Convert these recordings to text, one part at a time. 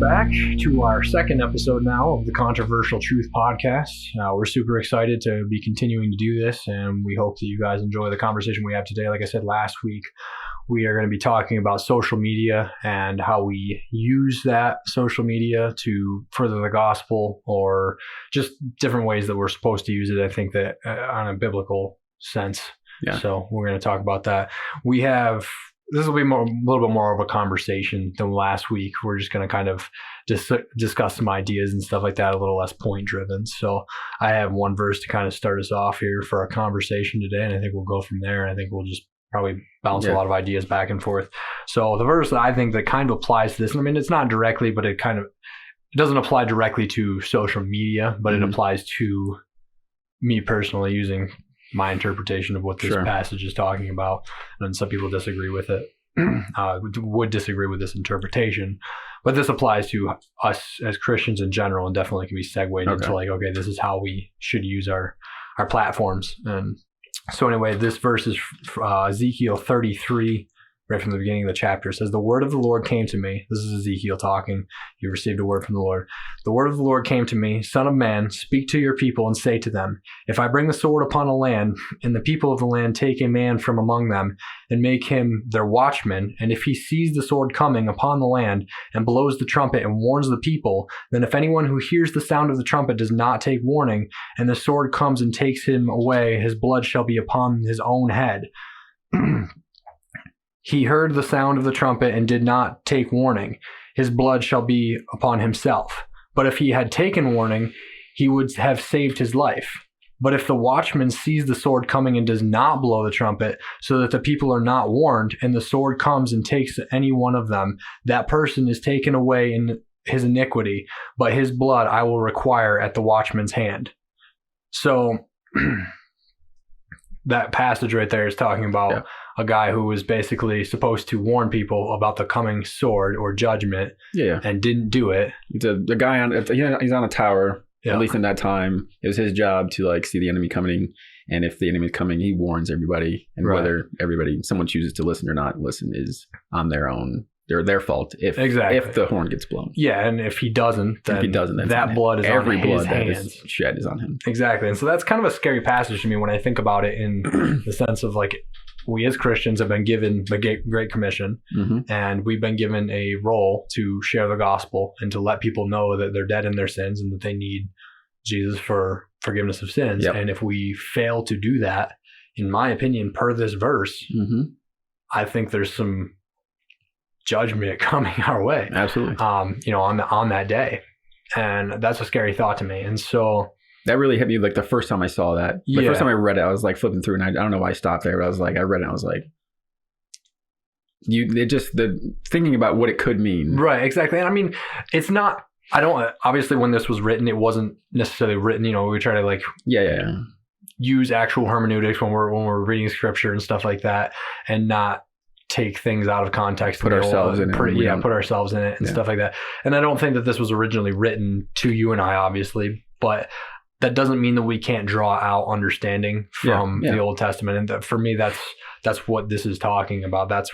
back to our second episode now of the Controversial Truth Podcast. We're super excited to be continuing to do this, and we hope that you guys enjoy the conversation we have today. Like I said last week, we are going to be talking about social media and how we use that social media to further the gospel, or just different ways that we're supposed to use it, I think, that on a biblical sense. Yeah. So we're going to talk about that. This will be a little bit more of a conversation than last week. We're just going to kind of discuss some ideas and stuff like that, a little less point driven. So I have one verse to kind of start us off here for our conversation today, and I think we'll go from there. And I think we'll just probably bounce a lot of ideas back and forth. So the verse that I think that kind of applies to this, and I mean, it's not directly, but it doesn't apply directly to social media, but it applies to me personally using my interpretation of what this passage is talking about. And some people disagree with it, would disagree with this interpretation, but this applies to us as Christians in general, and definitely can be segued into like, okay, this is how we should use our platforms. And so anyway, this verse is Ezekiel 33, right from the beginning of the chapter. It says, "The word of the Lord came to me." This is Ezekiel talking. You received a word from the Lord. "The word of the Lord came to me. Son of man, speak to your people and say to them, if I bring the sword upon a land, and the people of the land take a man from among them and make him their watchman, and if he sees the sword coming upon the land and blows the trumpet and warns the people, then if anyone who hears the sound of the trumpet does not take warning, and the sword comes and takes him away, his blood shall be upon his own head. He heard the sound of the trumpet and did not take warning. His blood shall be upon himself. But if he had taken warning, he would have saved his life. But if the watchman sees the sword coming and does not blow the trumpet, so that the people are not warned, and the sword comes and takes any one of them, that person is taken away in his iniquity, but his blood I will require at the watchman's hand." So that passage right there is talking about a guy who was basically supposed to warn people about the coming sword or judgment, and didn't do it. The guy he's on a tower. At least in that time, it was his job to like see the enemy coming, and if the enemy is coming, he warns everybody. And whether someone chooses to listen or not listen is on their own. They're their fault if the horn gets blown. Yeah, and if he doesn't, then that blood is every on blood his that hands. is shed is on him. Exactly, and so that's kind of a scary passage to me when I think about it, in the sense of like, we as Christians have been given the Great Commission, and we've been given a role to share the gospel and to let people know that they're dead in their sins and that they need Jesus for forgiveness of sins. And if we fail to do that, in my opinion, per this verse, I think there's some judgment coming our way. Absolutely. On that day. And that's a scary thought to me. And so that really hit me like the first time I saw that. The first time I read it, I was like flipping through, and I don't know why I stopped there, but I read it and I was like, thinking about what it could mean. Right, exactly. And I mean, it's not, obviously when this was written, it wasn't necessarily written, we try to like use actual hermeneutics when we're reading scripture and stuff like that, and not take things out of context, put ourselves in it and stuff like that. And I don't think that this was originally written to you and I, obviously, but that doesn't mean that we can't draw out understanding from the Old Testament. And for me, that's what this is talking about. That's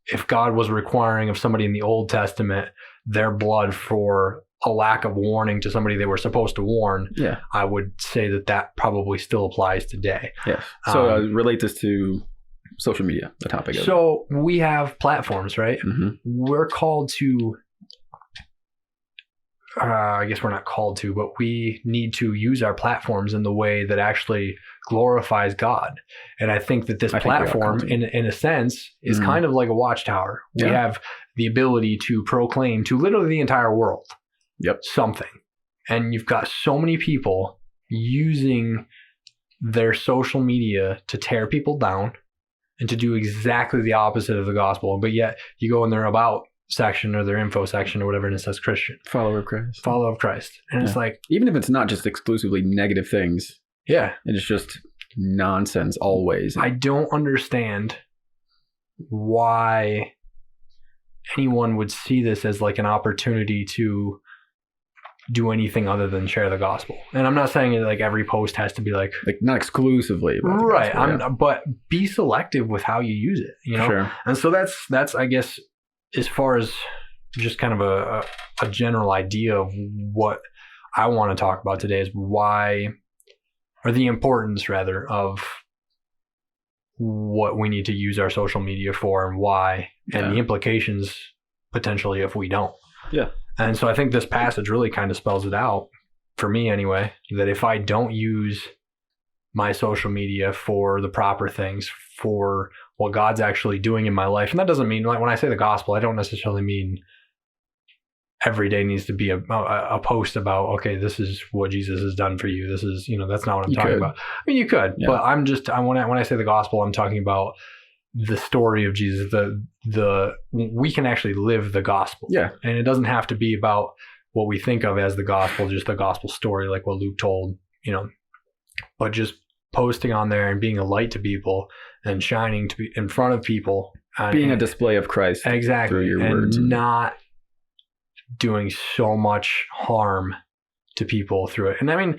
if God was requiring of somebody in the Old Testament their blood for a lack of warning to somebody they were supposed to warn, I would say that probably still applies today. Yes. So relate this to social media, the topic of so we have platforms, right? We're called to I guess we're not called to, but we need to use our platforms in the way that actually glorifies God. And I think that this platform, in a sense, is kind of like a watchtower. We have the ability to proclaim to literally the entire world something. And you've got so many people using their social media to tear people down and to do exactly the opposite of the gospel. But yet you go in their about section or their info section or whatever, and it says Christian. Follower of Christ. And it's like, even if it's not just exclusively negative things. Yeah. It's just nonsense always. I don't understand why anyone would see this as like an opportunity to do anything other than share the gospel. And I'm not saying like every post has to be like not exclusively about right. But be selective with how you use it, Sure. And so that's I guess, as far as just kind of a general idea of what I want to talk about today is why, or the importance rather, of what we need to use our social media for and why, and the implications potentially if we don't. Yeah. And so I think this passage really kind of spells it out, for me anyway, that if I don't use my social media for the proper things, for what God's actually doing in my life, and that doesn't mean, like when I say the gospel, I don't necessarily mean every day needs to be a post about, okay, this is what Jesus has done for you. This is, that's not what I'm talking about. I mean, you could, but when I say the gospel, I'm talking about the story of Jesus. We can actually live the gospel. Yeah. And it doesn't have to be about what we think of as the gospel, just the gospel story, like what Luke told, but just posting on there and being a light to people and shining to be in front of people. Being a display of Christ. Exactly. Through your and words. Not doing so much harm to people through it. And I mean,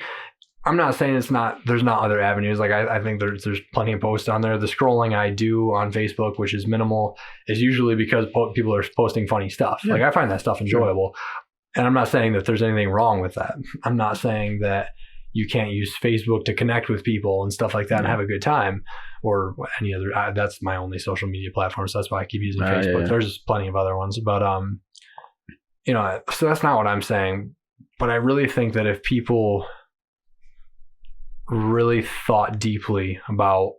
I'm not saying there's not other avenues. Like I think there's plenty of posts on there. The scrolling I do on Facebook, which is minimal, is usually because people are posting funny stuff. Yeah. Like I find that stuff enjoyable. And I'm not saying that there's anything wrong with that. I'm not saying that you can't use Facebook to connect with people and stuff like that and have a good time, or any other. That's my only social media platform, so that's why I keep using Facebook. There's plenty of other ones, but so that's not what I'm saying. But I really think that if people really thought deeply about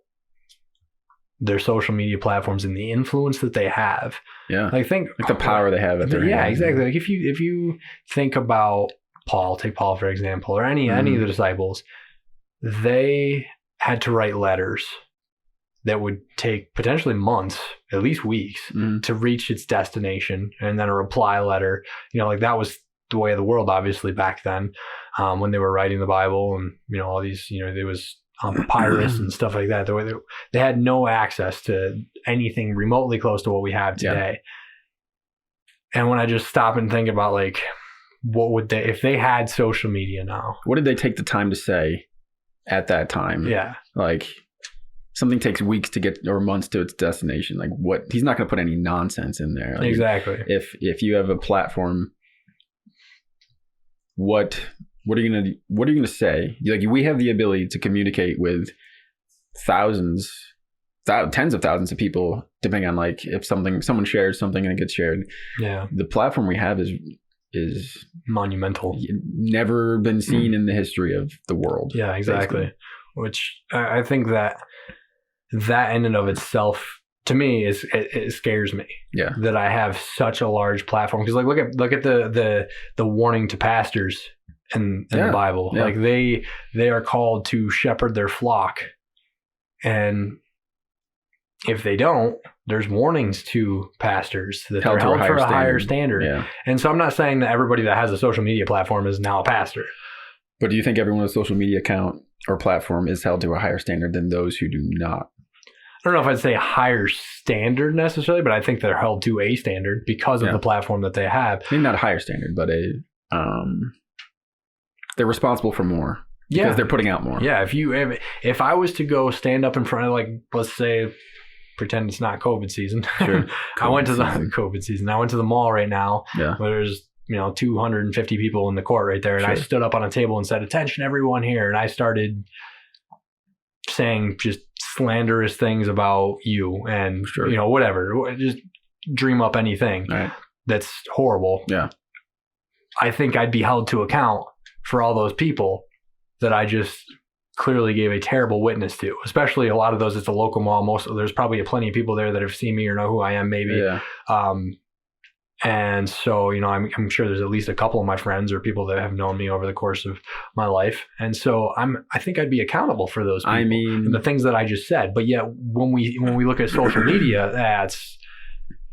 their social media platforms and the influence that they have, think the power they have at their hand. Exactly. Like if you think about take Paul for example, or any of the disciples, they had to write letters that would take potentially months, at least weeks, to reach its destination, and then a reply letter. Like that was the way of the world, obviously, back then, when they were writing the Bible, and all these, there was papyrus and stuff like that. They had no access to anything remotely close to what we have today. And when I just stop and think about, like, what would they, if they had social media now? What did they take the time to say at that time? Yeah. Like, something takes weeks to get, or months to its destination. Like, what? He's not going to put any nonsense in there. Like, exactly. If you have a platform, what are you gonna say? Like, we have the ability to communicate with tens of thousands of people, depending on, like, if someone shares something and it gets shared. Yeah. The platform we have is monumental. Never been seen in the history of the world. Yeah, exactly. Basically. Which I think that in and of itself, to me, it scares me. Yeah. That I have such a large platform, because, like, look at the warning to pastors in the Bible. Yeah. Like they are called to shepherd their flock, and if they don't, there's warnings to pastors that they're held for a higher standard. Yeah. And so I'm not saying that everybody that has a social media platform is now a pastor. But do you think everyone with a social media account or platform is held to a higher standard than those who do not? I don't know if I'd say a higher standard necessarily, but I think they're held to a standard because of the platform that they have. Maybe not a higher standard, but they're responsible for more. Because they're putting out more. Yeah. If I was to go stand up in front of, like, let's say, pretend it's not COVID season. Sure. I went to the COVID season. I went to the mall right now. Yeah. Where there's 250 people in the court right there, and I stood up on a table and said, "Attention, everyone here!" And I started saying just slanderous things about you, and whatever. Just dream up anything that's horrible. Yeah. I think I'd be held to account for all those people that I just clearly gave a terrible witness to, especially a lot of those. It's a local mall. There's probably plenty of people there that have seen me or know who I am, maybe. Yeah. And so, I'm sure there's at least a couple of my friends or people that have known me over the course of my life. And so I think I'd be accountable for those people and the things that I just said. But yet when we look at social media,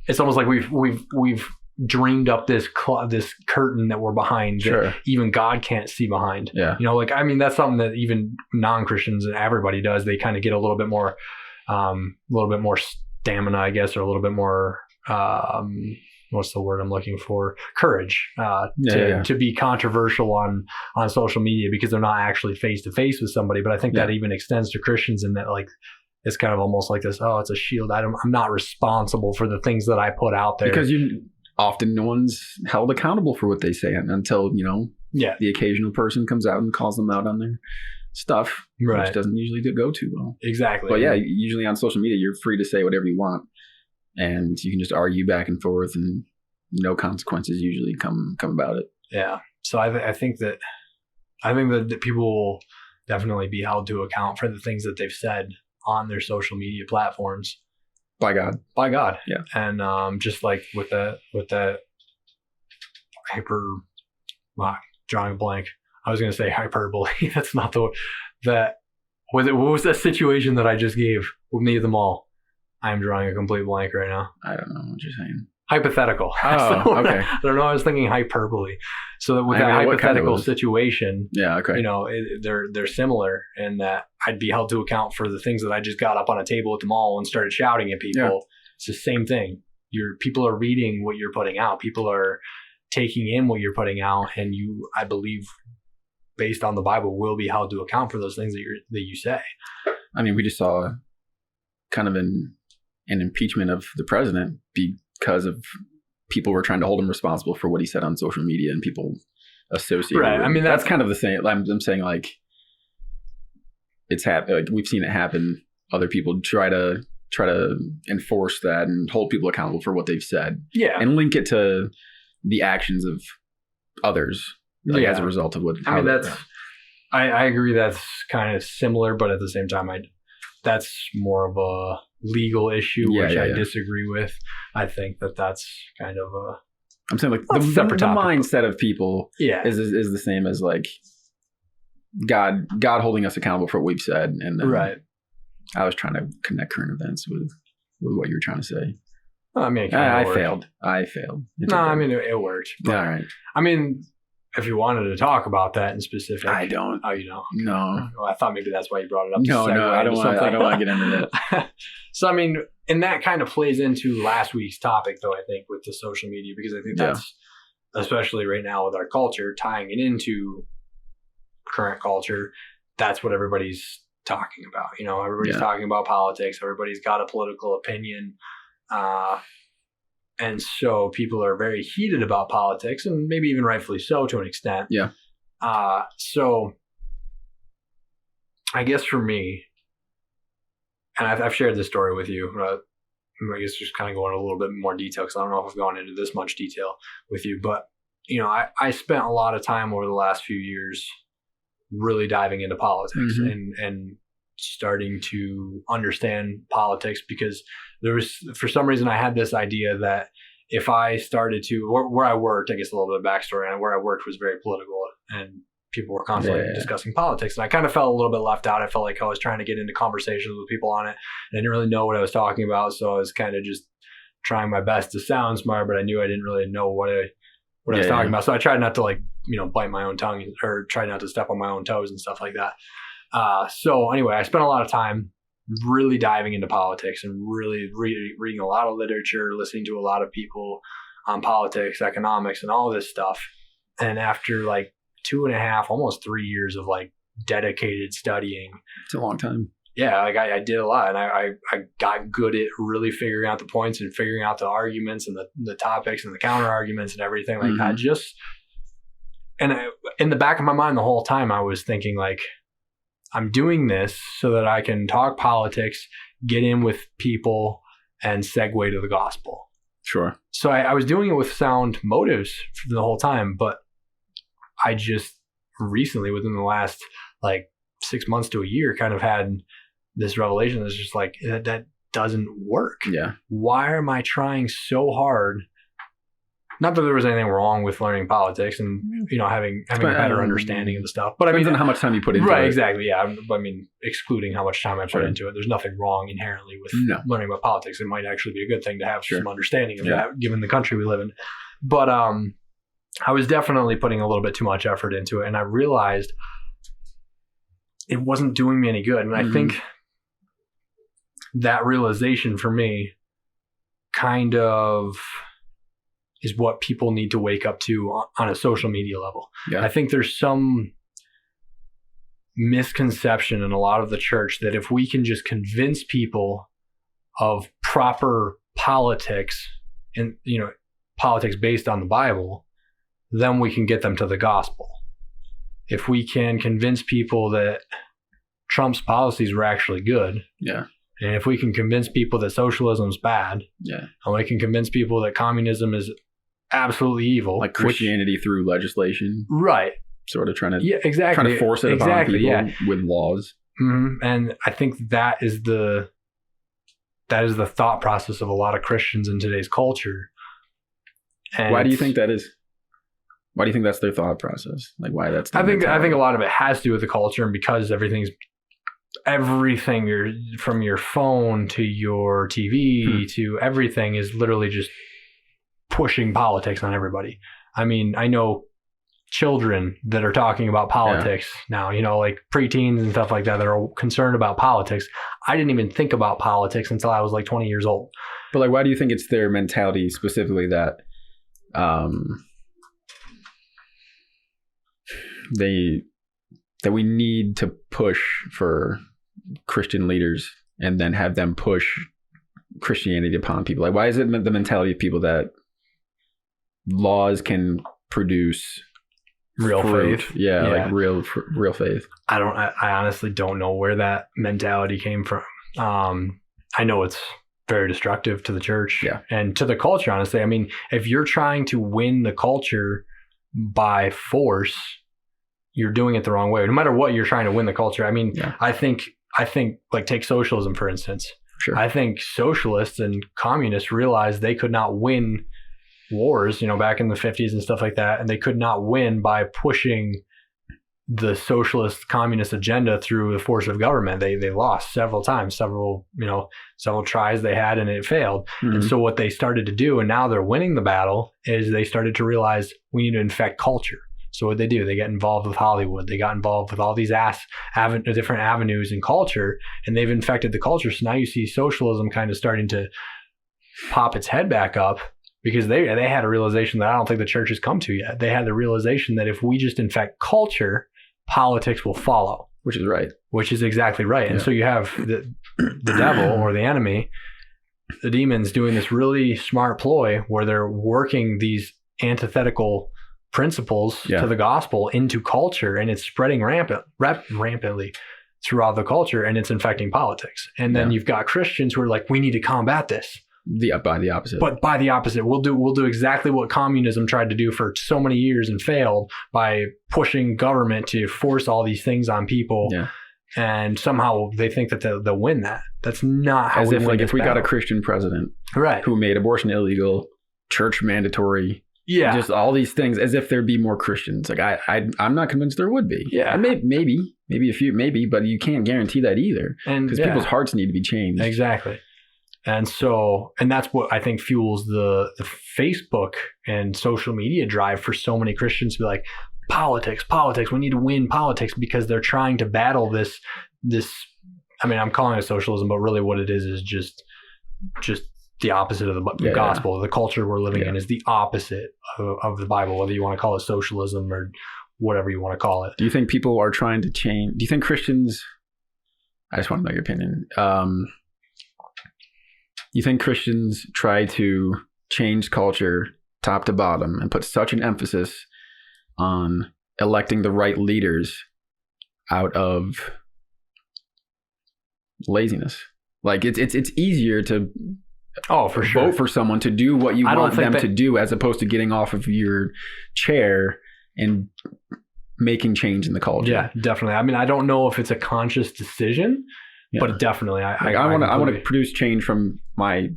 it's almost like we've dreamed up this curtain that we're behind that even God can't see behind. Yeah. That's something that even non-Christians and everybody does. They kind of get a little bit more stamina, I guess, or a little bit more, what's the word I'm looking for? Courage, to be controversial on social media, because they're not actually face to face with somebody. But I think that even extends to Christians in that, like, it's kind of almost like this, it's a shield. I'm not responsible for the things that I put out there. Because often no one's held accountable for what they say until, the occasional person comes out and calls them out on their stuff, which doesn't usually go too well. Exactly. But yeah, usually on social media, you're free to say whatever you want, and you can just argue back and forth, and no consequences usually come about it. Yeah. So I think that people will definitely be held to account for the things that they've said on their social media platforms. By God. Yeah. And just like with the drawing a blank. I was going to say hyperbole. That's not what was that situation that I just gave with me at the mall? I'm drawing a complete blank right now. I don't know what you're saying. Hypothetical. Oh, okay. I don't know. I was thinking hyperbole. So that with that hypothetical situation, okay. They're similar in that I'd be held to account for the things that I just got up on a table at the mall and started shouting at people. Yeah. It's the same thing. People are reading what you're putting out. People are taking in what you're putting out, and you, I believe, based on the Bible, will be held to account for those things that you say. I mean, we just saw kind of an impeachment of the president because of people were trying to hold him responsible for what he said on social media, and people associated. Right. With I mean, that's kind of the same. I'm saying like it's happened. Like we've seen it happen. Other people try to enforce that and hold people accountable for what they've said. Yeah. And link it to the actions of others, as a result of what. I agree. That's kind of similar, but at the same time, that's more of a legal issue, which I disagree with. I think that's kind of a. I'm saying like the mindset of people is the same as like God holding us accountable for what we've said, and then I was trying to connect current events with what you were trying to say. Well, I mean, I failed. No, I mean it worked. All right. I mean, if you wanted to talk about that in specific, I don't. Oh, you don't? No. Well, I thought maybe that's why you brought it up. No, I don't want to get into that. So, I mean, and that kind of plays into last week's topic, though, I think, with the social media, because I think that's, especially right now with our culture, tying it into current culture, that's what everybody's talking about. Everybody's talking about politics. Everybody's got a political opinion. And so people are very heated about politics, and maybe even rightfully so to an extent. Yeah. So I guess for me, and I've shared this story with you, I guess just kind of going into a little bit more detail, because I don't know if I've gone into this much detail with you, but I spent a lot of time over the last few years really diving into politics and starting to understand politics, because there was, for some reason, I had this idea that if I started to, where I worked, I guess a little bit of backstory, and where I worked was very political, and people were constantly discussing politics, and I kind of felt a little bit left out. I felt like I was trying to get into conversations with people on it, and I didn't really know what I was talking about, so I was kind of just trying my best to sound smart, but I knew I didn't really know what I was talking about. So I tried not to bite my own tongue, or try not to step on my own toes and stuff like that. So anyway, I spent a lot of time really diving into politics and really reading a lot of literature, listening to a lot of people on politics, economics, and all this stuff. And after 2.5, almost 3 years of dedicated studying. It's a long time. Yeah, I did a lot, and I got good at really figuring out the points and figuring out the arguments and the topics and the counter arguments and everything like that. And in the back of my mind the whole time, I was thinking I'm doing this so that I can talk politics, get in with people, and segue to the gospel. Sure. So I was doing it with sound motives for the whole time, but I just recently, within the last 6 months to a year, kind of had this revelation that's just that doesn't work. Yeah. Why am I trying so hard? Not that there was anything wrong with learning politics and having a better understanding of the stuff, but depends on how much time you put into it. Right, exactly. Yeah, I mean, excluding how much time I put into it, there's nothing wrong inherently with learning about politics. It might actually be a good thing to have some understanding of that, given the country we live in. But I was definitely putting a little bit too much effort into it, and I realized it wasn't doing me any good. And I think that realization for me kind of is what people need to wake up to on a social media level. Yeah. I think there's some misconception in a lot of the church that if we can just convince people of proper politics and, politics based on the Bible, then we can get them to the gospel. If we can convince people that Trump's policies were actually good, yeah, and if we can convince people that socialism is bad, yeah, and we can convince people that communism is absolutely evil, like Christianity through legislation, right? Sort of trying to exactly trying to force it upon people with laws. Mm-hmm. And I think that is the thought process of a lot of Christians in today's culture. And why do you think that is? Why do you think that's their thought process? Like why that's? I think a lot of it has to do with the culture, and because everything from your phone to your TV to everything is literally just pushing politics on everybody. I mean, I know children that are talking about politics now, like preteens and stuff like that are concerned about politics. I didn't even think about politics until I was like 20 years old. But like, why do you think it's their mentality specifically that that we need to push for Christian leaders and then have them push Christianity upon people? Like, why is it the mentality of people that laws can produce real fruit? faith? Yeah, like real faith. I honestly don't know where that mentality came from. I know it's very destructive to the church and to the culture, honestly. I mean, if you're trying to win the culture by force, you're doing it the wrong way. No matter what you're trying to win the culture. I mean, I think like take socialism, for instance. Sure. I think socialists and communists realized they could not win wars, back in the 50s and stuff like that. And they could not win by pushing the socialist communist agenda through the force of government. They lost several times, several tries they had, and it failed. Mm-hmm. And so what they started to do, and now they're winning the battle, is they started to realize we need to infect culture. So what they do, they get involved with Hollywood. They got involved with all these different avenues in culture, and they've infected the culture. So now you see socialism kind of starting to pop its head back up, because they had a realization that I don't think the church has come to yet. They had the realization that if we just infect culture, politics will follow. Which is right. Which is exactly right. Yeah. And so you have the devil or the enemy, the demons, doing this really smart ploy where they're working these antithetical principles to the gospel into culture, and it's spreading rampantly throughout the culture, and it's infecting politics. And then you've got Christians who are like, we need to combat this. By the opposite. But by the opposite, we'll do exactly what communism tried to do for so many years and failed, by pushing government to force all these things on people. Yeah. And somehow they think that they'll win that. That's not how. As if like if we got a Christian president, right, who made abortion illegal, church mandatory, just all these things, as if there'd be more Christians. Like I'm not convinced there would be. Yeah, maybe a few, but you can't guarantee that either. And because people's hearts need to be changed. Exactly. And that's what I think fuels the Facebook and social media drive for so many Christians to be like, politics, we need to win politics, because they're trying to battle this. I mean, I'm calling it socialism, but really what it is just the opposite of the gospel. Yeah. The culture we're living in is the opposite of the Bible, whether you want to call it socialism or whatever you want to call it. Do you think people are trying to change? Do you think Christians, I just want to know your opinion. You think Christians try to change culture top to bottom and put such an emphasis on electing the right leaders out of laziness? Like it's easier to for sure vote for someone to do what you want them to do, as opposed to getting off of your chair and making change in the culture. Yeah, definitely. I mean, I don't know if it's a conscious decision. Yeah. But definitely, I want to produce change from my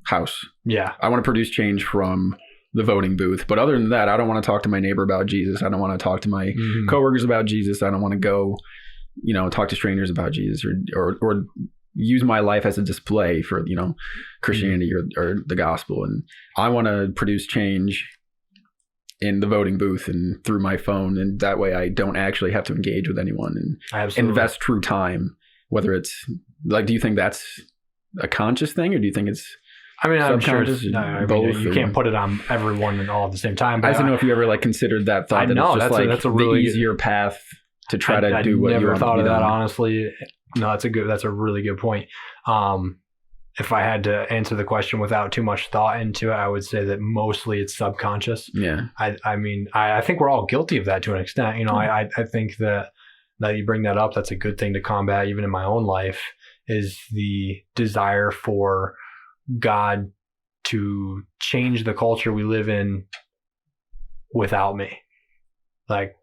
house. Yeah, I want to produce change from the voting booth. But other than that, I don't want to talk to my neighbor about Jesus. I don't want to talk to my coworkers about Jesus. I don't want to go, talk to strangers about Jesus, or use my life as a display for Christianity or the gospel. And I want to produce change in the voting booth and through my phone, and that way I don't actually have to engage with anyone and invest true time. Whether it's like, do you think that's a conscious thing, or do you think it's? I mean, I'm sure it's both. You can't put it on everyone and all at the same time. But I don't know if you ever considered that thought. That's a really easier path to try to do what you want to do. I never thought of that, honestly. No, that's a really good point. if I had to answer the question without too much thought into it, I would say that mostly it's subconscious. Yeah. I mean, I think we're all guilty of that to an extent. You know, I think that now you bring that up, that's a good thing to combat even in my own life, is the desire for God to change the culture we live in without me. Like,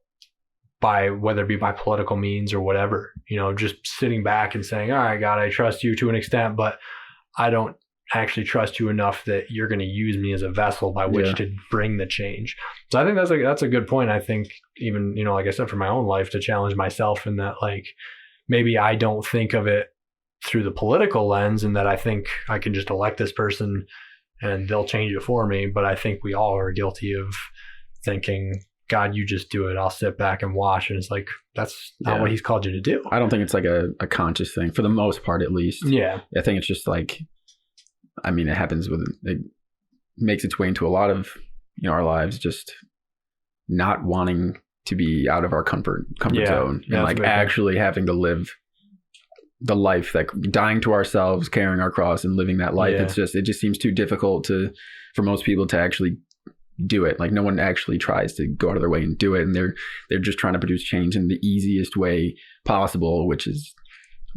by whether it be by political means or whatever, you know, just sitting back and saying, all right, God, I trust you to an extent, but I don't actually trust you enough that you're going to use me as a vessel by which to bring the change. So I think that's a good point. I think even, you know, like I said, for my own life, to challenge myself in that, like, maybe I don't think of it through the political lens and that I think I can just elect this person and they'll change it for me. But I think we all are guilty of thinking, God, you just do it. I'll sit back and watch. And it's like, that's not what he's called you to do. I don't think it's like a conscious thing for the most part, at least. Yeah. I think it's just like, I mean, it happens it makes its way into a lot of, you know, our lives, just not wanting to be out of our comfort zone and like actually having to live the life, that dying to ourselves, carrying our cross and living that life. It just seems too difficult for most people to actually do it. Like, no one actually tries to go out of their way and do it, and they're just trying to produce change in the easiest way possible, which is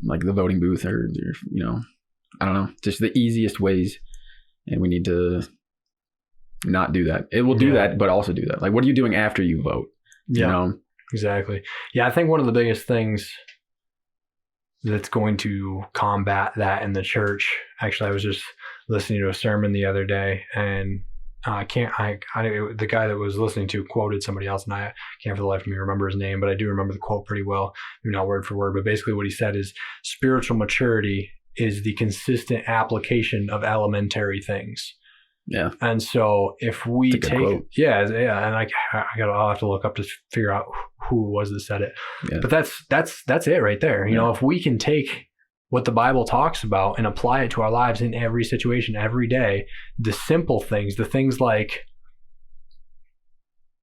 like the voting booth, or you know, I don't know, just the easiest ways. And we need to not do that. It will do that, but also do that. Like, what are you doing after you vote? You know? Exactly. Yeah, I think one of the biggest things that's going to combat that in the church, actually, I was just listening to a sermon the other day, and the guy that was listening to quoted somebody else, and I can't for the life of me remember his name, but I do remember the quote pretty well, maybe not word for word, but basically what he said is spiritual maturity is the consistent application of elementary things. Yeah. And so if we take, and I'll have to look up to figure out who it was that said it. Yeah. But that's it right there. You know, if we can take what the Bible talks about and apply it to our lives in every situation, every day, the simple things, the things like,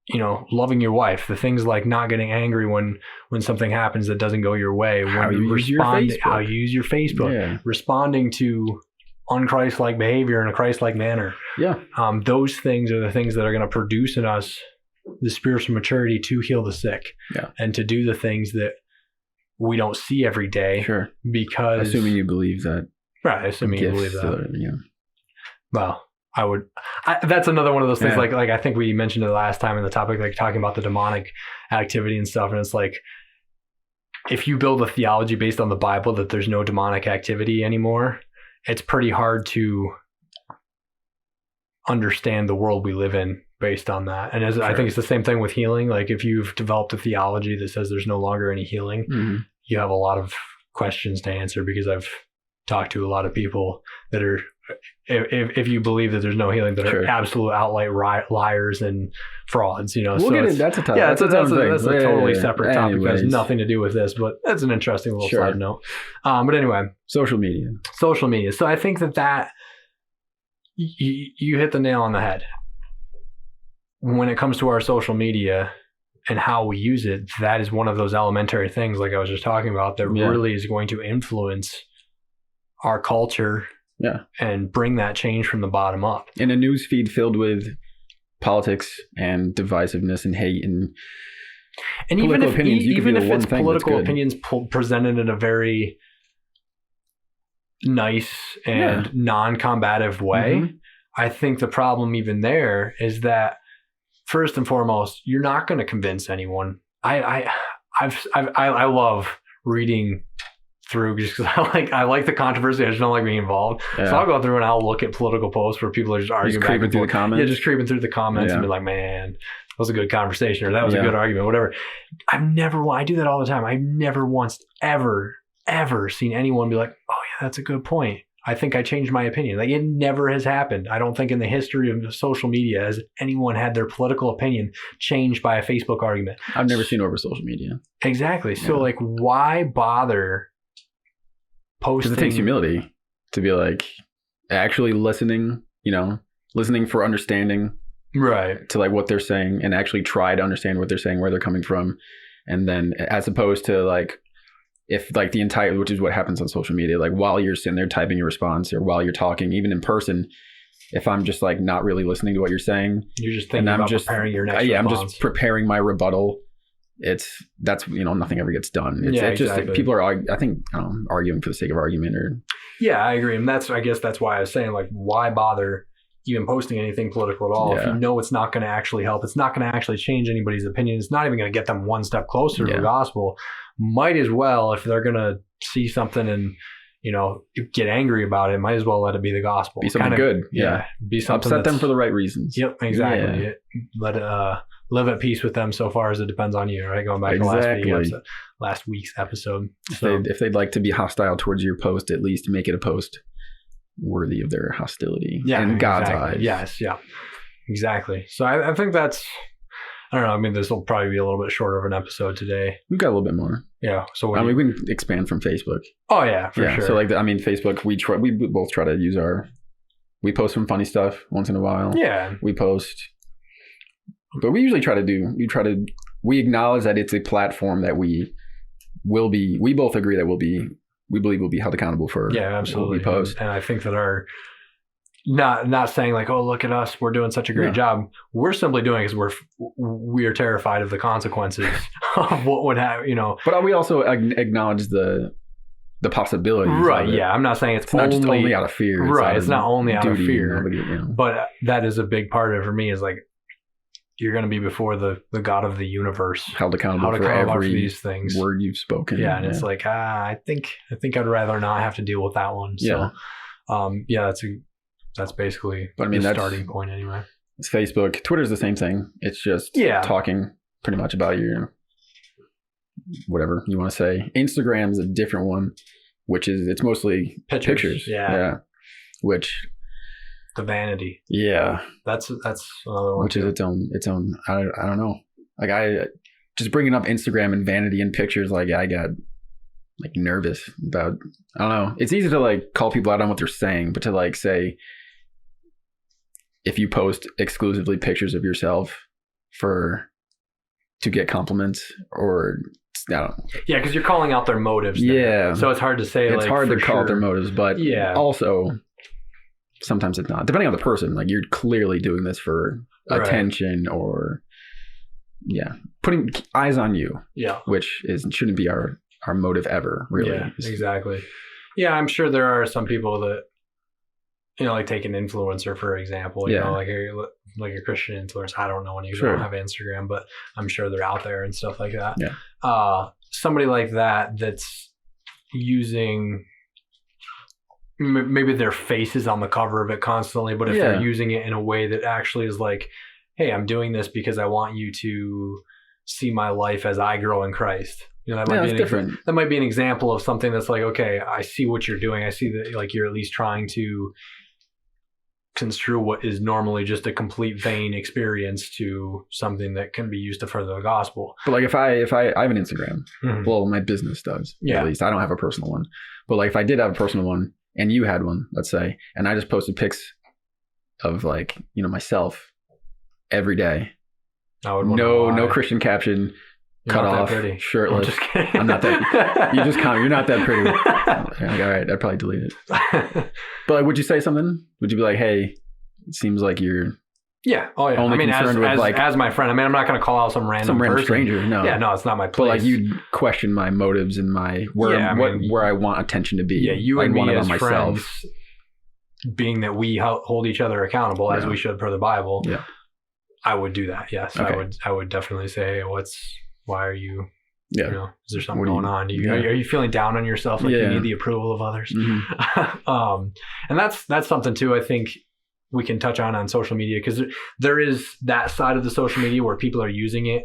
you know, loving your wife, the things like not getting angry when something happens that doesn't go your way, how you use your Facebook, responding to un-Christ-like behavior in a Christ-like manner. Yeah. Those things are the things that are going to produce in us the spiritual maturity to heal the sick and to do the things that we don't see every day. Sure. Because assuming you believe that. Right. Assuming you believe that. Well, that's another one of those things. Like I think we mentioned it last time in the topic, like talking about the demonic activity and stuff. And it's like, if you build a theology based on the Bible that there's no demonic activity anymore, it's pretty hard to understand the world we live in based on that. And I think it's the same thing with healing. Like, if you've developed a theology that says there's no longer any healing, you have a lot of questions to answer, because I've talked to a lot of people that are, if you believe that there's no healing, that are absolute outright liars and frauds, you know. We'll get into that's a totally separate topic that has nothing to do with this, but that's an interesting little side note. But anyway, social media. So I think that you hit the nail on the head. When it comes to our social media and how we use it, that is one of those elementary things, like I was just talking about, that really is going to influence our culture and bring that change from the bottom up. In a news feed filled with politics and divisiveness and hate and even if it's political opinions presented in a very nice and non-combative way, I think the problem even there is that, first and foremost, you're not going to convince anyone. I love reading through, just because I like the controversy. I just don't like being involved. So I'll go through and I'll look at political posts where people are just arguing back and forth. Just creeping through the comments and be like, man, that was a good conversation, or that was a good argument, whatever. I do that all the time. I've never once ever seen anyone be like, oh yeah, that's a good point. I think I changed my opinion. Like, it never has happened. I don't think in the history of social media has anyone had their political opinion changed by a Facebook argument. I've never seen over social media. Exactly. So like, why bother posting? Because it takes humility to be like actually listening, listening for understanding, right, to like what they're saying, and actually try to understand what they're saying, where they're coming from. And then, as opposed to like if like the entire, which is what happens on social media, like while you're sitting there typing your response or while you're talking, even in person, if I'm just like not really listening to what you're saying, you're just thinking about preparing your next response. I'm just preparing my rebuttal. That's nothing ever gets done. It's exactly. Just people are, I think, arguing for the sake of argument, or I agree, and I guess that's why I was saying, like, why bother even posting anything political at all if you know it's not going to actually help? It's not going to actually change anybody's opinion. It's not even going to get them one step closer to the gospel. Might as well, if they're going to see something and get angry about it, might as well let it be the gospel. Be something good. Be something. Upset them for the right reasons. Yep, exactly. Let it live at peace with them so far as it depends on you, right? Going back to last week's episode. If they'd like to be hostile towards your post, at least make it a post worthy of their hostility in God's eyes. Yes, exactly. So I think that's, I don't know. I mean, this will probably be a little bit shorter of an episode today. We've got a little bit more. Yeah. So we can expand from Facebook. Oh yeah, for sure. So Facebook, we both try to use we post some funny stuff once in a while. Yeah. We post, but we usually we acknowledge that it's a platform that we both agree that we believe we'll be held accountable for. Yeah, absolutely. What we post. And I think that not saying like, oh, look at us, we're doing such a great job. We're simply doing it because we are terrified of the consequences of what would happen, But we also acknowledge the possibilities. Right. Yeah. I'm not saying it's not just only out of fear. It's not only out of fear. Nobody, But that is a big part of it for me, is like, you're going to be before the God of the universe, held accountable for every these things, word you've spoken. Yeah, and it's like, I think I'd rather not have to deal with that one. So, that's basically the starting point anyway. It's Facebook. Twitter's the same thing. It's just talking pretty much about your whatever you want to say. Instagram is a different one, which is it's mostly pictures. Yeah. Which the vanity. Yeah. That's another one. Which is its own. I don't know. Like I just bringing up Instagram and vanity and pictures. Like I got like nervous about. I don't know. It's easy to like call people out on what they're saying, but to like say, if you post exclusively pictures of yourself to get compliments, or I don't know. Yeah, because you're calling out their motives. Yeah. So it's hard to say. It's hard to call out their motives, but also sometimes it's not. Depending on the person, like you're clearly doing this for attention or putting eyes on you. Yeah. Which shouldn't be our motive ever, really. Yeah, exactly. Yeah, I'm sure there are some people that, like take an influencer, for example, you know, like a Christian influencer. I don't know any, I don't have Instagram, but I'm sure they're out there and stuff like that. Yeah. Somebody like that's using, maybe their face is on the cover of it constantly, but if they're using it in a way that actually is like, hey, I'm doing this because I want you to see my life as I grow in Christ. That might be different. That might be an example of something that's like, okay, I see what you're doing. I see that like you're at least trying to construe what is normally just a complete vain experience to something that can be used to further the gospel. But like if I have an Instagram, well, my business does. At least I don't have a personal one. But like if I did have a personal one and you had one, let's say, and I just posted pics of like myself every day. I would no Christian caption. You're cut not off, that pretty. shirtless. I'm just kidding. I'm not that. You just comment. You're not that pretty. Like, all right, I'd probably delete it. But like, would you say something? Would you be like, "Hey, it seems like you're only concerned with as my friend. I mean, I'm not going to call out some random stranger. No, no, it's not my place. But like, you question my motives and my where I want attention to be. Yeah, you and me as friends, being that we hold each other accountable as we should per the Bible. Yeah, I would do that. Yes, okay. I would definitely say, "Hey, why are you, is there something going on? Are you feeling down on yourself? Like you need the approval of others?" Mm-hmm. And that's something too, I think we can touch on social media, because there is that side of the social media where people are using it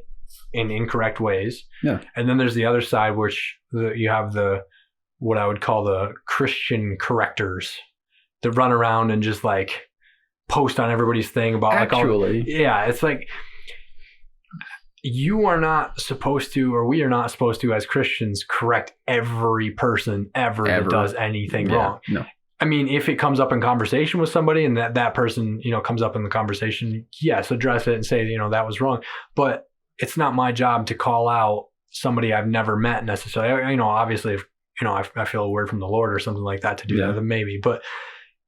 in incorrect ways. Yeah. And then there's the other side, which you have what I would call the Christian correctors that run around and just like post on everybody's thing about it's like, you are not supposed to, or we are not supposed to as Christians, correct every person ever. That does anything wrong. No. I mean, if it comes up in conversation with somebody and that person, comes up in the conversation, yes, address it and say, that was wrong. But it's not my job to call out somebody I've never met necessarily, obviously if, I feel a word from the Lord or something like that to do that, then maybe, but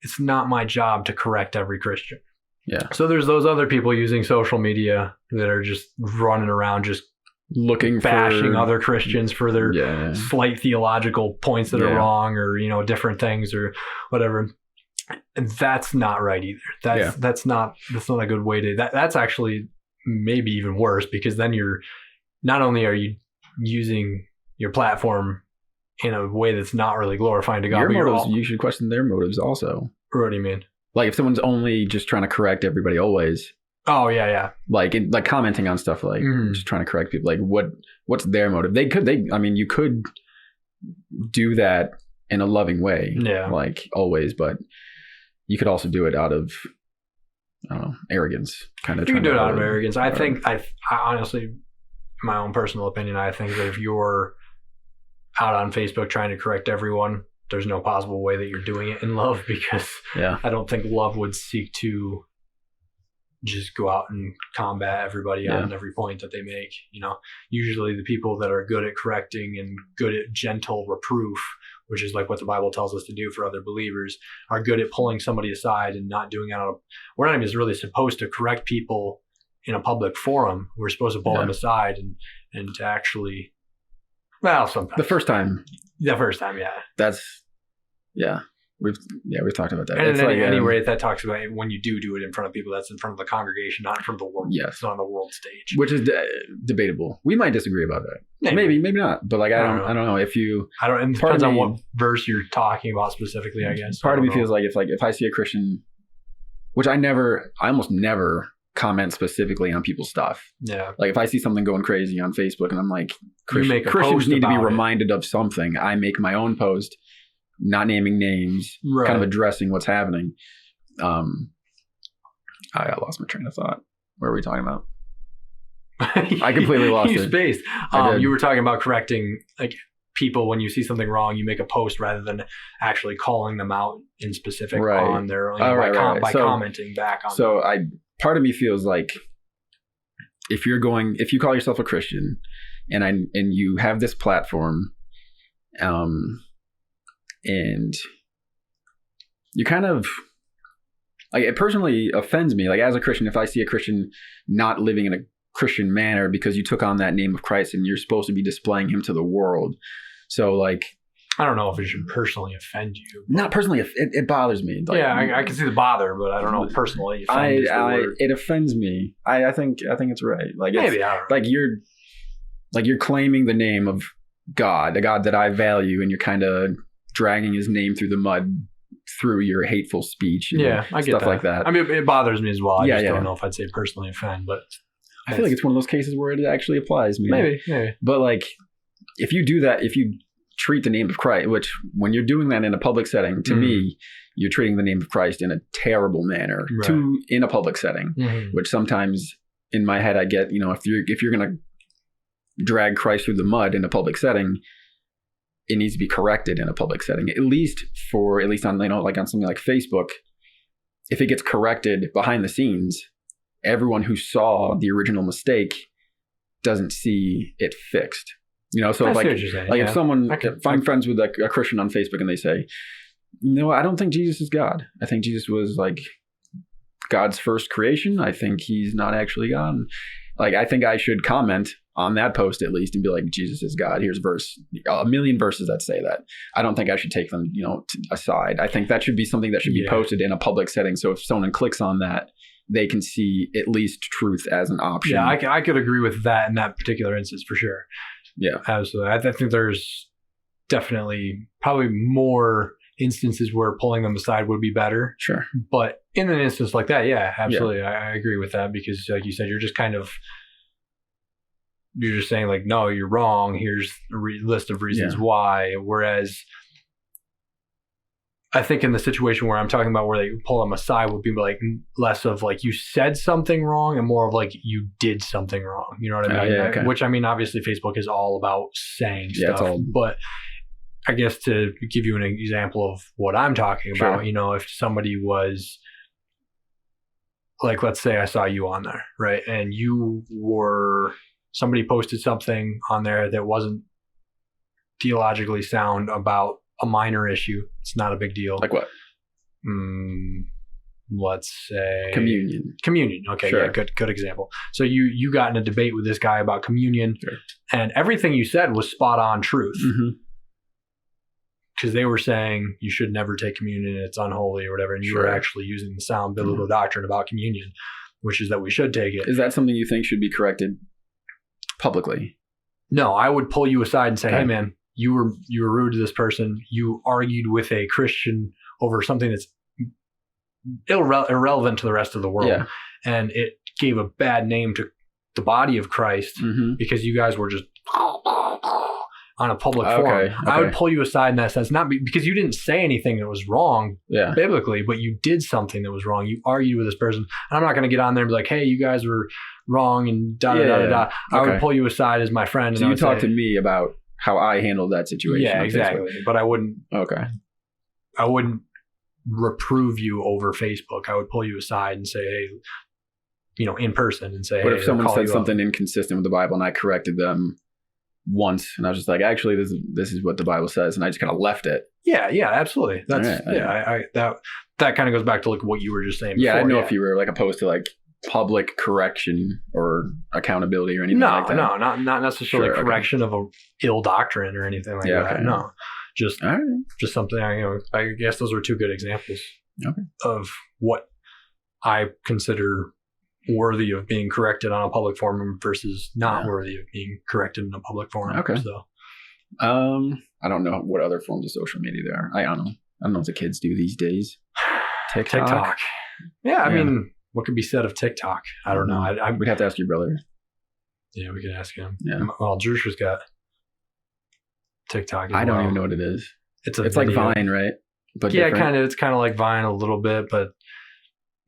it's not my job to correct every Christian. Yeah. So there's those other people using social media that are just running around just bashing other Christians for their slight theological points that are wrong, or different things or whatever. And that's not right either. That's not a good way to. That's actually maybe even worse, because then you're not only are you using your platform in a way that's not really glorifying to God. You should question their motives also. What do you mean? Like if someone's only just trying to correct everybody always. Oh yeah. Like commenting on stuff, like just trying to correct people. Like what's their motive? You could do that in a loving way. Yeah. Like always, but you could also do it out of, I don't know, arrogance. You can do it out of arrogance. I think I honestly, my own personal opinion, I think that if you're out on Facebook trying to correct everyone, there's no possible way that you're doing it in love, because I don't think love would seek to just go out and combat everybody on every point that they make. Usually the people that are good at correcting and good at gentle reproof, which is like what the Bible tells us to do for other believers, are good at pulling somebody aside and not doing it. We're not even really supposed to correct people in a public forum. We're supposed to pull them aside and to actually, well, sometimes. The first time, yeah. We've talked about that. And at any rate, that talks about when you do it in front of people, that's in front of the congregation, not in front of the world. Yes. It's not on the world stage. Which is debatable. We might disagree about that. Maybe not. But like, I don't know if you. It depends on what verse you're talking about specifically, I guess. Part of me feels like if I see a Christian, which I almost never comment specifically on people's stuff. Yeah. Like if I see something going crazy on Facebook and I'm like, Christians need to be reminded of something, I make my own post, not naming names, kind of addressing what's happening. I lost my train of thought. What were we talking about? I completely lost it. Spaced. You were talking about correcting like people when you see something wrong, you make a post rather than actually calling them out in specific on their by commenting back on. So part of me feels like if you call yourself a Christian and you have this platform, and you kind of, like, it personally offends me. Like as a Christian, if I see a Christian not living in a Christian manner because you took on that name of Christ and you're supposed to be displaying him to the world. So like, I don't know if it should personally offend you. Not personally, it bothers me. Like, I can see the bother, but I don't know personally. It offends me. I think it's right. Like maybe I don't know. Like you're claiming the name of God, the God that I value, and you're kind of dragging his name through the mud through your hateful speech and I get stuff like that. I mean, it bothers me as well. I just don't know if I'd say personally offend, but I feel like it's one of those cases where it actually applies. Maybe. But like, if you do that, if you treat the name of Christ, which when you're doing that in a public setting, to me, you're treating the name of Christ in a terrible manner in a public setting, which sometimes in my head I get, if you're going to drag Christ through the mud in a public setting, it needs to be corrected in a public setting, at least on, like on something like Facebook. If it gets corrected behind the scenes, everyone who saw the original mistake doesn't see it fixed. So if I'm friends with a Christian on Facebook and they say, no, I don't think Jesus is God. I think Jesus was like God's first creation. I think he's not actually God. Like, I think I should comment on that post at least and be like, Jesus is God. Here's a million verses that say that. I don't think I should take them, aside. I think that should be something that should be posted in a public setting. So if someone clicks on that, they can see at least truth as an option. Yeah, I could agree with that in that particular instance for sure. Yeah, absolutely. I think there's definitely probably more instances where pulling them aside would be better. Sure. But in an instance like that, yeah, absolutely. Yeah. I agree with that, because like you said, you're just saying like, no, you're wrong. Here's a list of reasons why. Whereas I think in the situation where I'm talking about where they pull them aside would be like less of like you said something wrong and more of like you did something wrong. You know what I mean? Okay. Which, I mean, obviously Facebook is all about saying stuff, but I guess to give you an example of what I'm talking about, if somebody was like, let's say I saw you on there, right? And you were somebody posted something on there that wasn't theologically sound about a minor issue. It's not a big deal. Like what? Let's say communion. Okay. Sure. Yeah. Good example. So you got in a debate with this guy about communion, sure. and everything you said was spot on truth. Because they were saying you should never take communion, it's unholy or whatever, and you were actually using the sound biblical doctrine about communion, which is that we should take it. Is that something you think should be corrected publicly? No, I would pull you aside and say, hey man, you were rude to this person. You argued with a Christian over something that's irrelevant to the rest of the world. Yeah. And it gave a bad name to the body of Christ because you guys were just on a public forum. I would pull you aside in that sense, not because you didn't say anything that was wrong biblically, but you did something that was wrong. You argued with this person. And I'm not going to get on there and be like, hey, you guys were wrong and da-da-da-da-da. I would pull you aside as my friend. So you talk to me about how I handled that situation. Yeah, exactly. But I wouldn't. Okay. I wouldn't reprove you over Facebook. I would pull you aside and say, hey, in person and say, but if someone said something inconsistent with the Bible and I corrected them once and I was just like, actually, this is what the Bible says, and I just kind of left it. Yeah, absolutely. That's that kind of goes back to like what you were just saying before. I didn't know if you were like opposed to like public correction or accountability or anything like that. No, not necessarily correction of a ill doctrine or anything like that. Okay. No. Just something, I guess those were two good examples of what I consider worthy of being corrected on a public forum versus not worthy of being corrected in a public forum. Okay. So, I don't know what other forms of social media there are. I don't know what the kids do these days. TikTok. Yeah, I mean, what could be said of TikTok? I don't know. We'd have to ask your brother. Yeah, we could ask him. Yeah. Well, Drusha's got TikTok. I don't even know what it is. It's video. Like Vine, right? But kind of. It's kind of like Vine a little bit, but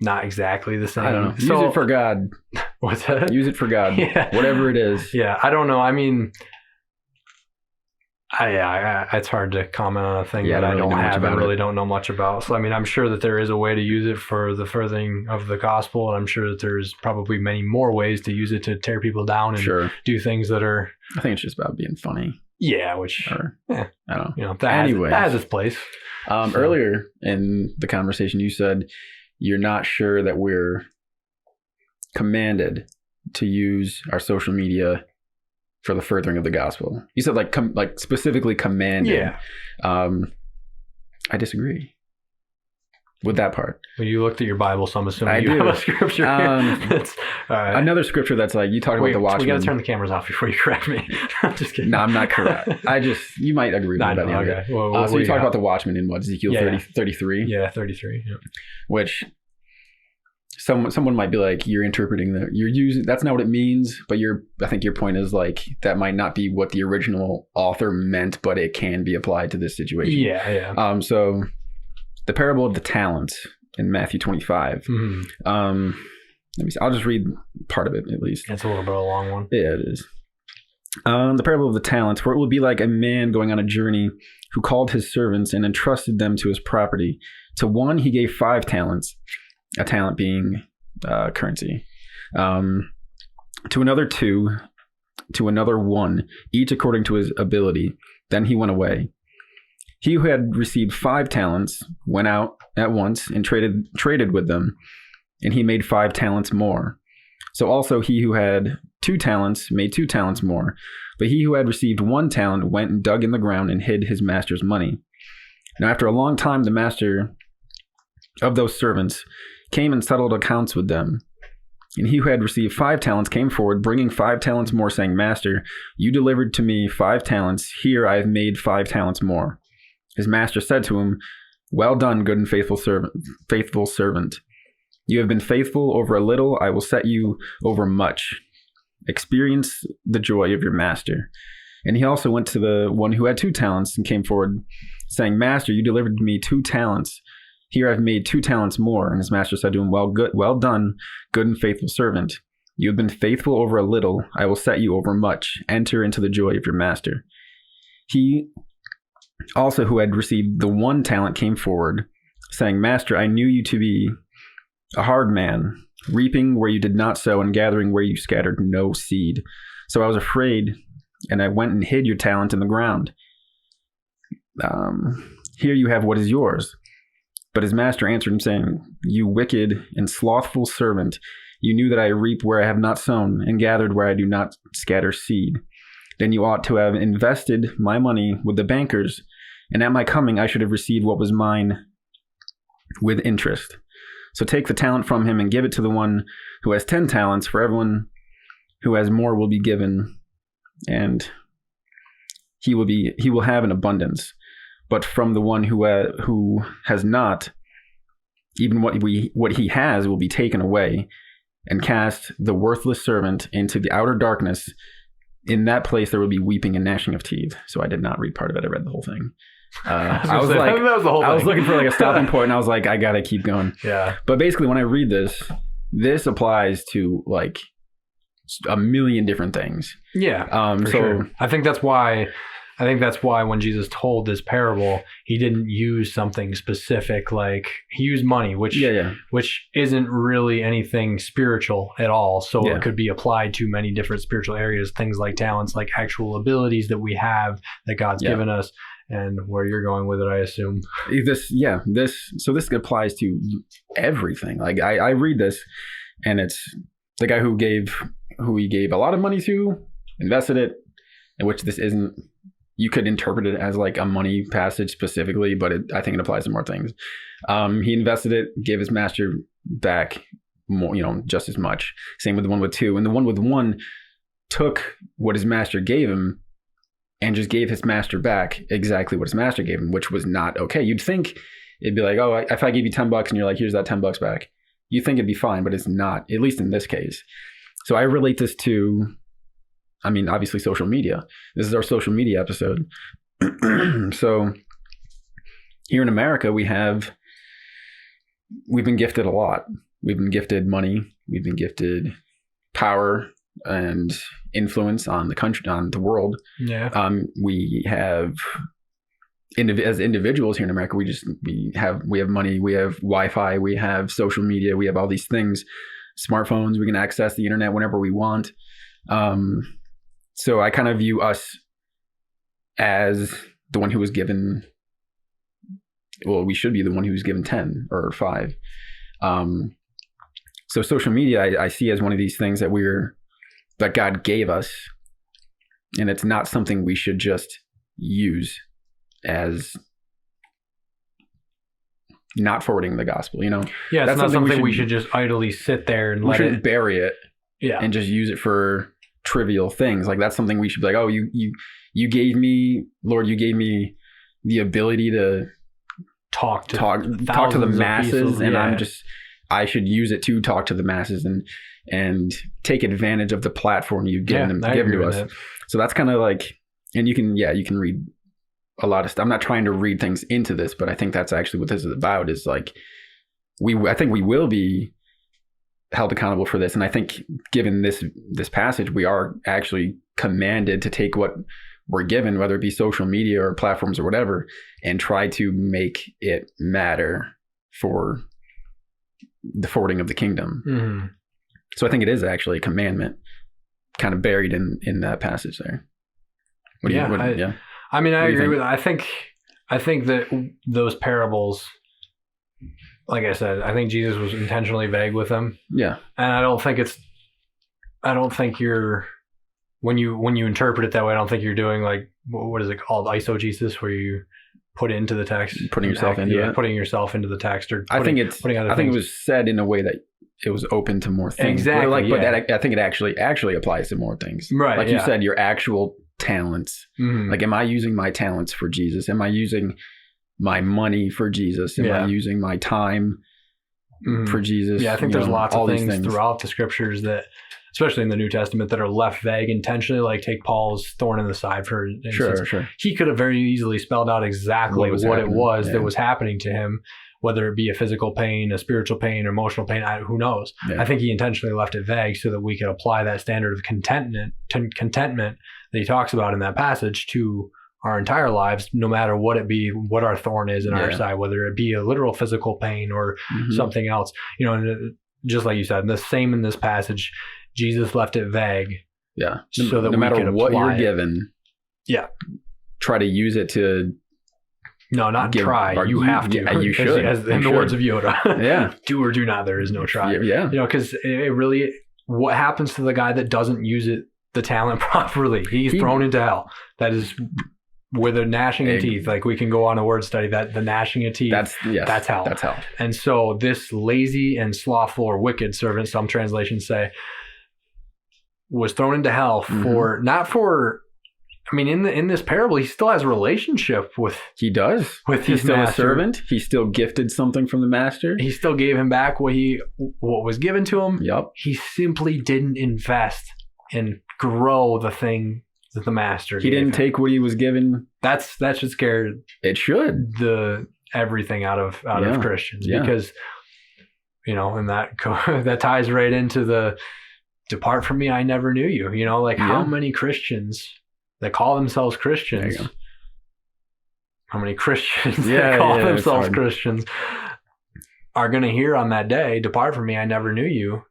not exactly the same. I don't know. Use it for God. What's that? Use it for God. Yeah. Whatever it is. Yeah, I don't know. I mean, it's hard to comment on a thing that I really don't know much about. So, I mean, I'm sure that there is a way to use it for the furthering of the gospel, and I'm sure that there's probably many more ways to use it to tear people down and do things that are. I think it's just about being funny. Yeah, I don't know. That has its place. Earlier in the conversation, you said you're not sure that we're commanded to use our social media for the furthering of the gospel. You said like specifically commanded. Yeah. I disagree with that part. Well, you looked at your Bible, so I'm assuming you have a scripture. Another scripture that's like, you talk about the Watchmen. We got to turn the cameras off before you correct me. I'm just kidding. No, I'm not correct. you might agree with me. Okay. Well, so you talk about the Watchmen in Ezekiel 33? Yeah, 33. Yeah. Which someone might be like, you're interpreting you're using, that's not what it means, but I think your point is like, that might not be what the original author meant, but it can be applied to this situation. Yeah. So the parable of the talents in Matthew 25. Let me see. I'll just read part of it at least. It's a little bit of a long one. Yeah, it is. The parable of the talents, for it will be like a man going on a journey who called his servants and entrusted them to his property. To one he gave 5 talents, a talent being currency. To another 2, to another 1, each according to his ability. Then he went away. He who had received 5 talents went out at once and traded with them, and he made 5 talents more. So also he who had 2 talents made 2 talents more. But he who had received 1 talent went and dug in the ground and hid his master's money. Now after a long time the master of those servants came and settled accounts with them. And he who had received 5 talents came forward, bringing 5 talents more, saying, Master, you delivered to me 5 talents. Here I have made 5 talents more. His master said to him, Well done, good and faithful servant. You have been faithful over a little. I will set you over much. Experience the joy of your master. And he also went to the one who had 2 talents and came forward, saying, Master, you delivered to me 2 talents. Here I've made 2 talents more. And his master said to him, Well done, good and faithful servant. You have been faithful over a little. I will set you over much. Enter into the joy of your master. He also who had received the 1 talent came forward, saying, Master, I knew you to be a hard man, reaping where you did not sow and gathering where you scattered no seed. So I was afraid, and I went and hid your talent in the ground. Here you have what is yours. But his master answered him, saying, You wicked and slothful servant, you knew that I reap where I have not sown, and gathered where I do not scatter seed. Then you ought to have invested my money with the bankers, and at my coming I should have received what was mine with interest. So take the talent from him and give it to the one who has 10 talents. For everyone who has more will be given, and he will have an abundance. But from the one who has not, even what he has will be taken away. And cast the worthless servant into the outer darkness. In that place there will be weeping and gnashing of teeth. So I did not read part of it. I read the whole thing. I was looking for like a stopping point, and I was like, I gotta keep going. Yeah. But basically, when I read this applies to like a million different things. Yeah. So sure. I think that's why when Jesus told this parable, he didn't use something specific. Like he used money, which isn't really anything spiritual at all. So it could be applied to many different spiritual areas, things like talents, like actual abilities that we have that God's given us. And where you're going with it, I assume. So this applies to everything. Like I read this, and it's the guy who he gave a lot of money to, invested it, in which this isn't. You could interpret it as like a money passage specifically, but I think it applies to more things. He invested it, gave his master back more, just as much. Same with the one with 2. And the one with 1 took what his master gave him and just gave his master back exactly what his master gave him, which was not okay. You'd think it'd be like, oh, if I gave you $10 and you're like, here's that $10 back, you think it'd be fine, but it's not, at least in this case. So I relate this to, obviously social media. This is our social media episode. So here in America, we've been gifted a lot. We've been gifted money. We've been gifted power and influence on the country, on the world. Yeah. We have, as individuals here in America, we have money, we have Wi-Fi, we have social media, we have all these things, smartphones. We can access the internet whenever we want. So I kind of view us as the one who was given. Well, we should be the one who was given 10 or 5. So social media, I see as one of these things that God gave us, and it's not something we should just use as not forwarding the gospel. Yeah, it's that's not something we should just idly sit there and we shouldn't bury it. Yeah, and just use it for trivial things. Like that's something we should be like, oh, you gave me, Lord, you gave me the ability to talk to the masses, and I should use it to talk to the masses and take advantage of the platform you've given to us. So that's kind of like, and you can read a lot of stuff. I'm not trying to read things into this, but I think that's actually what this is about, is like, I think we will be held accountable for this. And I think given this passage, we are actually commanded to take what we're given, whether it be social media or platforms or whatever, and try to make it matter for the forwarding of the kingdom. Mm-hmm. So I think it is actually a commandment kind of buried in that passage there. I agree with that. I think that those parables, like I said, I think Jesus was intentionally vague with them. Yeah. And I don't think you're, when you interpret it that way, I don't think you're doing like, what is it called? Eisegesis, where you put it into the text. Putting yourself into it. Putting yourself into the text, or I think it was said in a way that it was open to more things. Exactly. But I think it actually applies to more things. Right. Like you said, your actual talents. Mm-hmm. Like, am I using my talents for Jesus? Am I using my money for Jesus? Am I using my time for Jesus? Yeah, I think there's lots of things throughout the scriptures that, especially in the New Testament, that are left vague intentionally. Like take Paul's thorn in the side, for instance. Sure. He could have very easily spelled out exactly what it was that was happening to him, whether it be a physical pain, a spiritual pain, emotional pain, who knows? Yeah. I think he intentionally left it vague so that we could apply that standard of contentment that he talks about in that passage to our entire lives, no matter what it be, what our thorn is in our side, whether it be a literal physical pain or something else. And just like you said, the same in this passage, Jesus left it vague Yeah. So that no matter what you're given. Yeah. Try to use it to. No, not try. You have to. Yeah, you should. In the words of Yoda. Yeah. Do or do not. There is no try. Yeah. You know, because it really, what happens to the guy that doesn't use it, the talent properly? He's thrown into hell. That is with a gnashing of teeth. Like, we can go on a word study that the gnashing of teeth. That's hell. That's hell. And so this lazy and slothful or wicked servant, some translations say, was thrown into hell for not for. I mean, in this parable, he still has a relationship with. He does. With He's his still master. A servant. He still gifted something from the master. He still gave him back what was given to him. Yep. He simply didn't invest and grow the thing that the master. He didn't take what he was given. That should scare. It should everything out of Christians because, you know, and that ties right into the depart from me, I never knew you. You know, like how many Christians that call themselves Christians, how many Christians that call themselves Christians are going to hear on that day, depart from me, I never knew you.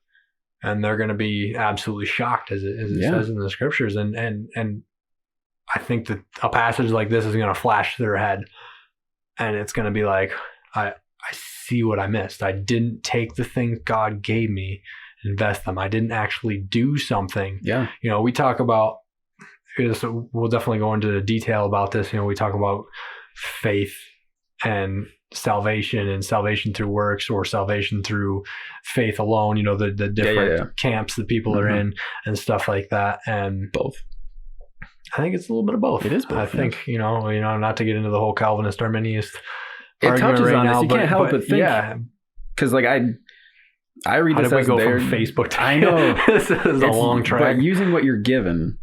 And they're going to be absolutely shocked as it says in the scriptures. And I think that a passage like this is going to flash through their head and it's going to be like, I see what I missed. I didn't take the things God gave me, invest them. I didn't actually do something. Yeah. You know, we talk about, we'll definitely go into detail about this. You know, we talk about faith and salvation through works or salvation through faith alone, you know, the different camps that people are in and stuff like that. And both. I think it's a little bit of both. It is both. I think, you know, not to get into the whole Calvinist Arminianist it touches right on now, this. You can't help but think. Yeah. Because like I read this. How did we go from Facebook to I know. This is a long track. But using what you're given,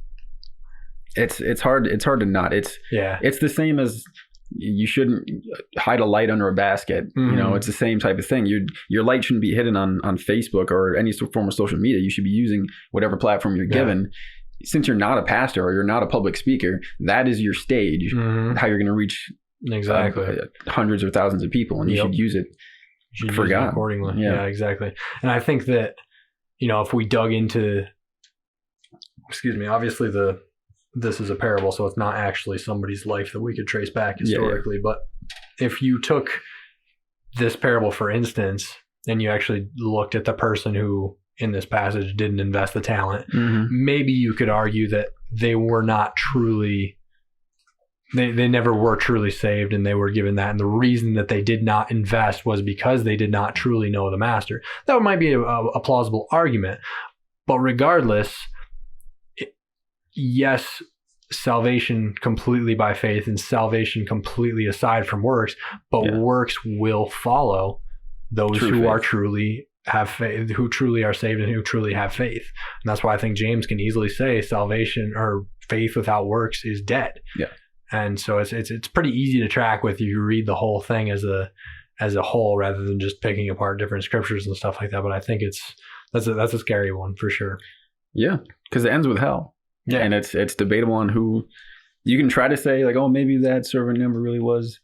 it's hard to not. It's the same as you shouldn't hide a light under a basket. You know, it's the same type of thing. Your light shouldn't be hidden on Facebook or any form of social media. You should be using whatever platform you're given. Since you're not a pastor or you're not a public speaker, that is your stage. How you're going to reach hundreds or thousands of people, and you should use it. For God accordingly. Yeah, exactly. And I think that, you know, if we dug into, obviously this is a parable, so it's not actually somebody's life that we could trace back historically. But if you took this parable, for instance, and you actually looked at the person who in this passage didn't invest the talent, maybe you could argue that they were not truly. They never were truly saved, and they were given that. And the reason that they did not invest was because they did not truly know the master. That might be a plausible argument. But regardless, yes, salvation completely by faith and salvation completely aside from works, but works will follow those who are truly have faith, who truly are saved and who truly have faith. And that's why I think James can easily say salvation or faith without works is dead. Yeah. And so it's pretty easy to track with you read the whole thing as a whole rather than just picking apart different scriptures and stuff like that. But I think that's a scary one for sure. Yeah, because it ends with hell. Yeah, and it's debatable on who. You can try to say like, oh, maybe that servant never really was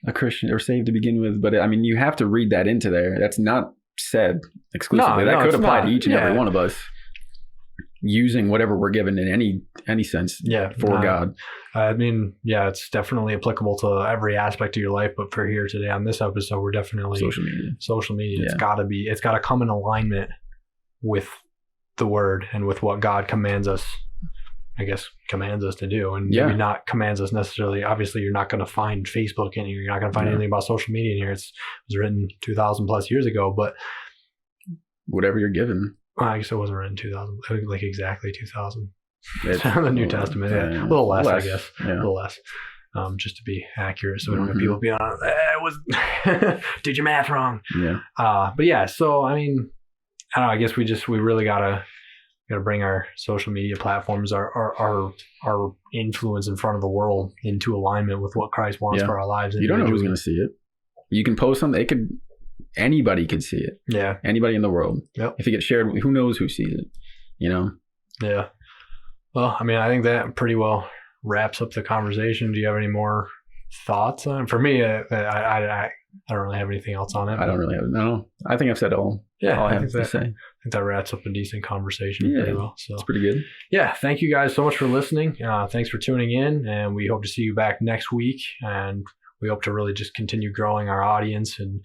a Christian or saved to begin with, but I mean, you have to read that into there. That's not said exclusively. That could apply to each and every one of us. Using whatever we're given in any sense for God. I mean, it's definitely applicable to every aspect of your life. But for here today on this episode, we're definitely social media. Yeah. It's got to come in alignment with the word and with what God commands us to do. And maybe not commands us necessarily. Obviously, you're not going to find Facebook in here. You're not going to find anything about social media in here. It was written 2,000 plus years ago, but whatever you're given. Well, I guess it wasn't written 2000, like exactly 2000. The New Testament, a little less, I guess, a little less, just to be accurate, so we don't have people be on. It was did your math wrong? Yeah. But so I mean, I don't know. I guess we really gotta bring our social media platforms, our influence in front of the world into alignment with what Christ wants for our lives. You don't know who's going to see it. You can post something. Anybody could see it. Yeah. Anybody in the world. Yep. If it gets shared, who knows who sees it, you know? Yeah. Well, I mean, I think that pretty well wraps up the conversation. Do you have any more thoughts on it? For me, I don't really have anything else on it. I don't really have, no. I think I've said all. Yeah, all I have to say. I think that wraps up a decent conversation pretty well. So it's pretty good. Yeah, thank you guys so much for listening. Thanks for tuning in, and we hope to see you back next week. And we hope to really just continue growing our audience. And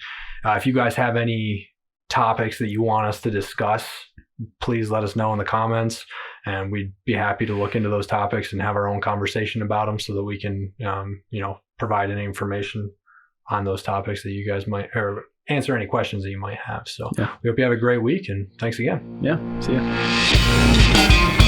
if you guys have any topics that you want us to discuss, please let us know in the comments, and we'd be happy to look into those topics and have our own conversation about them so that we can, provide any information on those topics that you guys might, or answer any questions that you might have. So we hope you have a great week, and thanks again. Yeah. See ya.